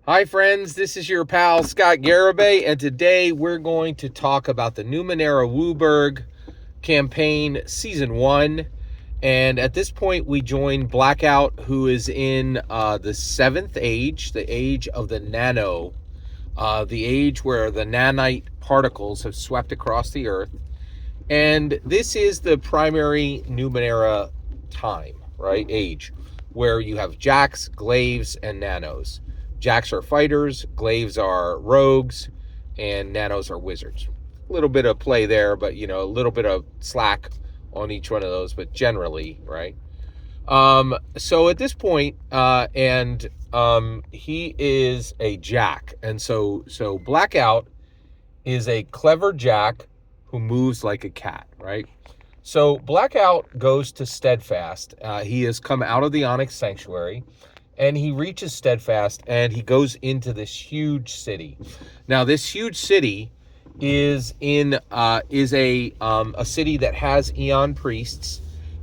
Hi friends, this is your pal Scott Garibay, and today we're going to talk about the Numenera WUBRG campaign Season 1. And at this point we join Blackout, who is in the 7th age, the age of the nano, the age where the nanite particles have swept across the Earth. And this is the primary Numenera time, right? Age, where you have Jacks, Glaives, and Nanos. Jacks are fighters, Glaives are rogues, and Nanos are wizards. A little bit of play there, but a little bit of slack on each one of those, but generally, right? So at this point, he is a Jack, and so Blackout is a clever Jack who moves like a cat, right? So Blackout goes to Steadfast. He has come out of the Onyx Sanctuary, and he reaches Steadfast, and he goes into this huge city. Now, this huge city is a city that has Aeon priests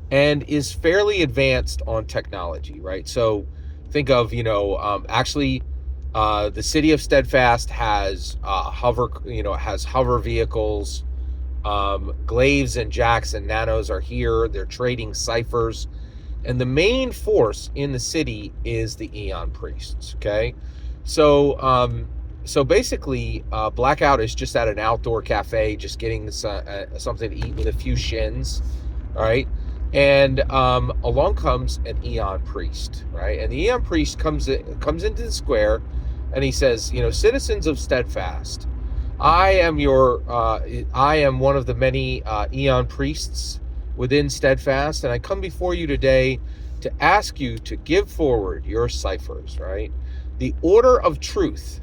and is fairly advanced on technology, right? So think of the city of Steadfast has hover vehicles. Glaives and Jacks and Nanos are here. They're trading ciphers. And the main force in the city is the Aeon priests, okay? So basically, Blackout is just at an outdoor cafe, just getting something to eat with a few shins, all right? And along comes an Aeon priest, right? And the Aeon priest comes into the square, and he says, citizens of Steadfast, I am one of the many Aeon priests within Steadfast, and I come before you today to ask you to give forward your ciphers, right? The Order of Truth,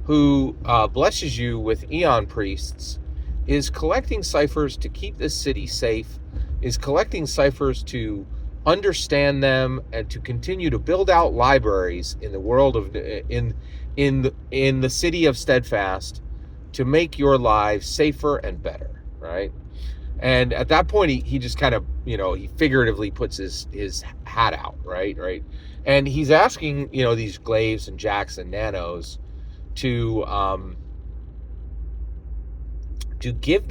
who blesses you with Aeon priests, is collecting ciphers to keep this city safe, is collecting ciphers to understand them and to continue to build out libraries in the world of in the city of Steadfast to make your lives safer and better, right? And at that point, he just kind of, he figuratively puts his hat out, right? And he's asking, these Glaives and Jacks and Nanos to give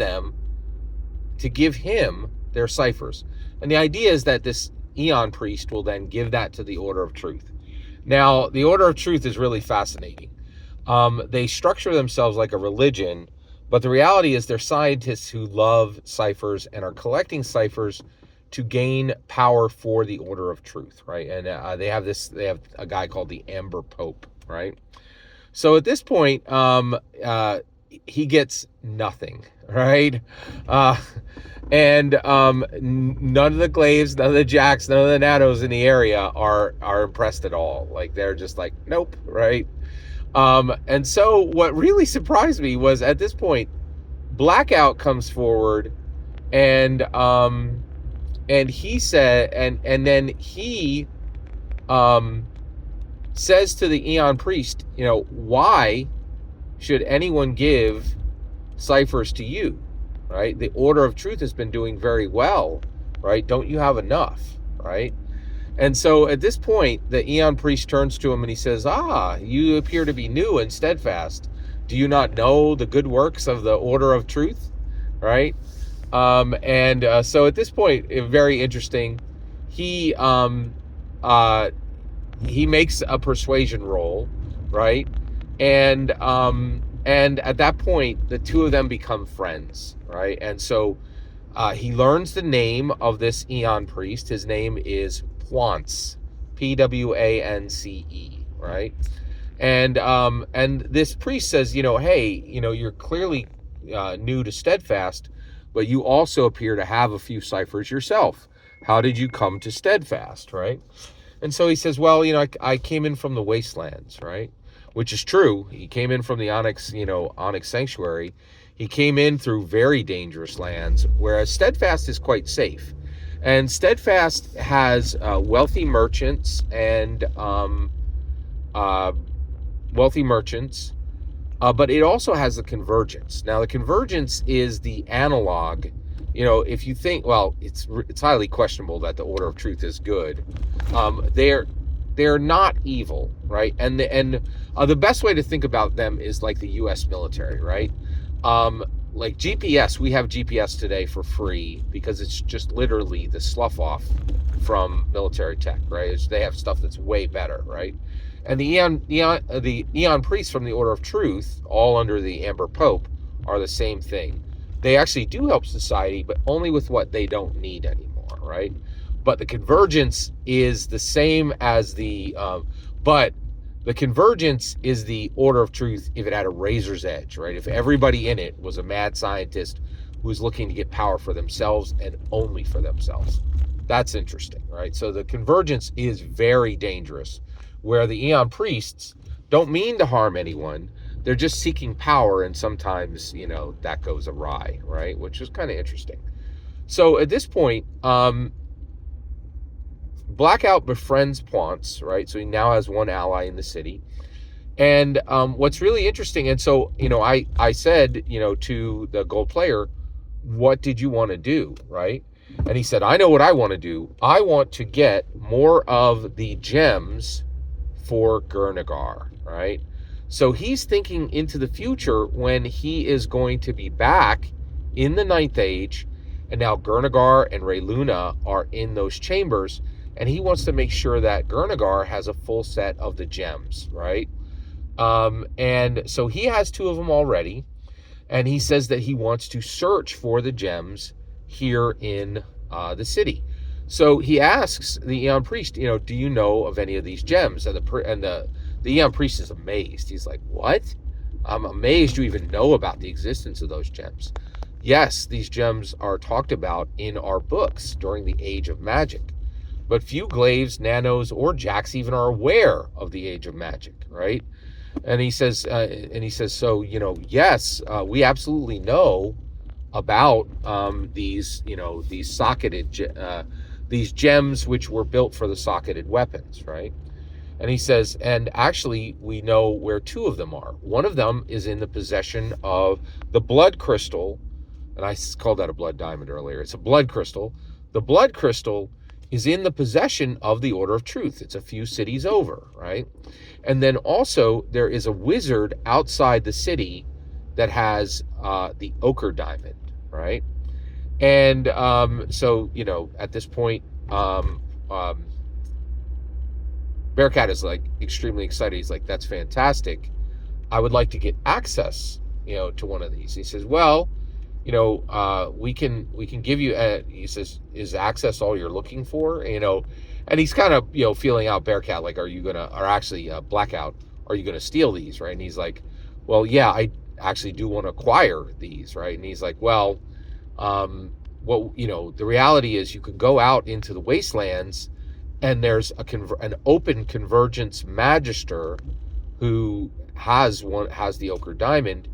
him their ciphers. And the idea is that this Aeon priest will then give that to the Order of Truth. Now, the Order of Truth is really fascinating. They structure themselves like a religion, but the reality is they're scientists who love ciphers and are collecting ciphers to gain power for the Order of Truth, right? And they have a guy called the Amber Pope, right? So at this point, he gets nothing, right? And none of the Glaives, none of the Jacks, none of the Nanos in the area are impressed at all. Like, they're just like, nope, right? And so what really surprised me was at this point, Blackout comes forward and he said, and then he says to the Aeon priest, why should anyone give ciphers to you, right? The Order of Truth has been doing very well, right? Don't you have enough, right? And so at this point, the Aeon priest turns to him and he says, you appear to be new and steadfast. Do you not know the good works of the Order of Truth? Right? So at this point, very interesting, he makes a persuasion roll, right? And at that point, the two of them become friends, right? And so he learns the name of this Aeon priest. His name is Pwance, Pwance, right? And this priest says, hey, you're clearly new to Steadfast, but you also appear to have a few ciphers yourself. How did you come to Steadfast, right? And so he says, well, I came in from the wastelands, right? Which is true. He came in from the Onyx Sanctuary. He came in through very dangerous lands, whereas Steadfast is quite safe. And Steadfast has wealthy merchants, but it also has the Convergence. Now, the Convergence is the analog. If you think, well, it's highly questionable that the Order of Truth is good. they're not evil, right? And the best way to think about them is like the U.S. military, right? Like GPS, we have GPS today for free because it's just literally the slough off from military tech, right? They have stuff that's way better, right? And the Aeon priests from the Order of Truth, all under the Amber Pope, are the same thing. They actually do help society, but only with what they don't need anymore, right? But the convergence is the same as but the convergence is the Order of Truth if it had a razor's edge, right? If everybody in it was a mad scientist who's looking to get power for themselves and only for themselves. That's interesting, right? So the convergence is very dangerous, where the Aeon priests don't mean to harm anyone. They're just seeking power, and sometimes, that goes awry, right? Which is kind of interesting. So at this point, Blackout befriends Pwance, right? So he now has one ally in the city. And what's really interesting, and so, I said, to the gold player, what did you want to do, right? And he said, I know what I want to do. I want to get more of the gems for Gurnagar, right? So he's thinking into the future when he is going to be back in the Ninth Age, and now Gurnagar and Rayluna are in those chambers, and he wants to make sure that Gurnagar has a full set of the gems, right? And so he has 2 of them already, and he says that he wants to search for the gems here in the city. So he asks the Aeon priest, do you know of any of these gems? And the Aeon priest is amazed. He's like, what? I'm amazed you even know about the existence of those gems. Yes, these gems are talked about in our books during the Age of Magic, but few glaives, nanos, or jacks even are aware of the Age of Magic, right? And he says, so, yes, we absolutely know about these socketed, these gems which were built for the socketed weapons, right? And he says, and actually, we know where 2 of them are. One of them is in the possession of the blood crystal, and I called that a blood diamond earlier. It's a blood crystal. The blood crystal is in the possession of the Order of Truth. It's a few cities over, right? And then also there is a wizard outside the city that has the ochre diamond, right? And so, at this point, Bearcat is like extremely excited. He's like, that's fantastic. I would like to get access, to one of these. He says, well, we can give you, he says, is access all you're looking for? And he's kind of, feeling out Bearcat, like, Blackout, are you going to steal these, right? And he's like, well, yeah, I actually do want to acquire these, right? And he's like, well, the reality is you could go out into the wastelands, and there's an open convergence magister who has the ochre diamond,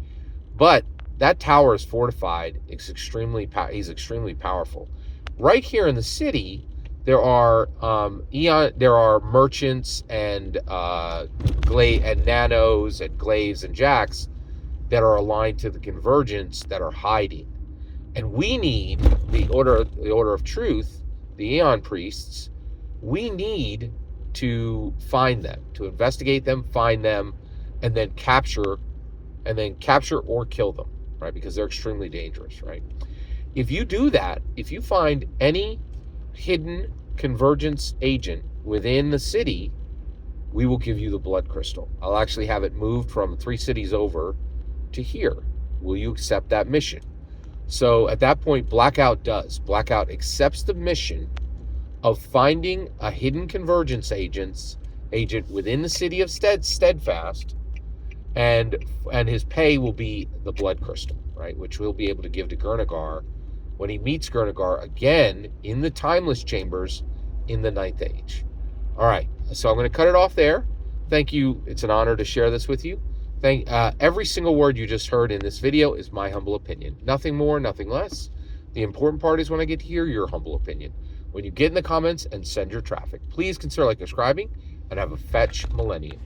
but that tower is fortified. He's extremely powerful. Right here in the city, there are merchants and nanos and glaives and jacks that are aligned to the convergence that are hiding, and we need the Order of Truth, the Aeon priests. We need to find them, to investigate them, find them, and then capture or kill them, right? Because they're extremely dangerous, right? If you do that, if you find any hidden convergence agent within the city, we will give you the blood crystal. I'll actually have it moved from 3 cities over to here. Will you accept that mission? So at that point, Blackout accepts the mission of finding a hidden convergence agent within the city of Steadfast, and his pay will be the blood crystal, right? Which we'll be able to give to Gurnagar when he meets Gurnagar again in the Timeless Chambers in the Ninth Age. All right, so I'm going to cut it off there. Thank you. It's an honor to share this with you. Every single word you just heard in this video is my humble opinion. Nothing more, nothing less. The important part is when I get to hear your humble opinion. When you get in the comments and send your traffic, please consider subscribing, and have a fetch millennium.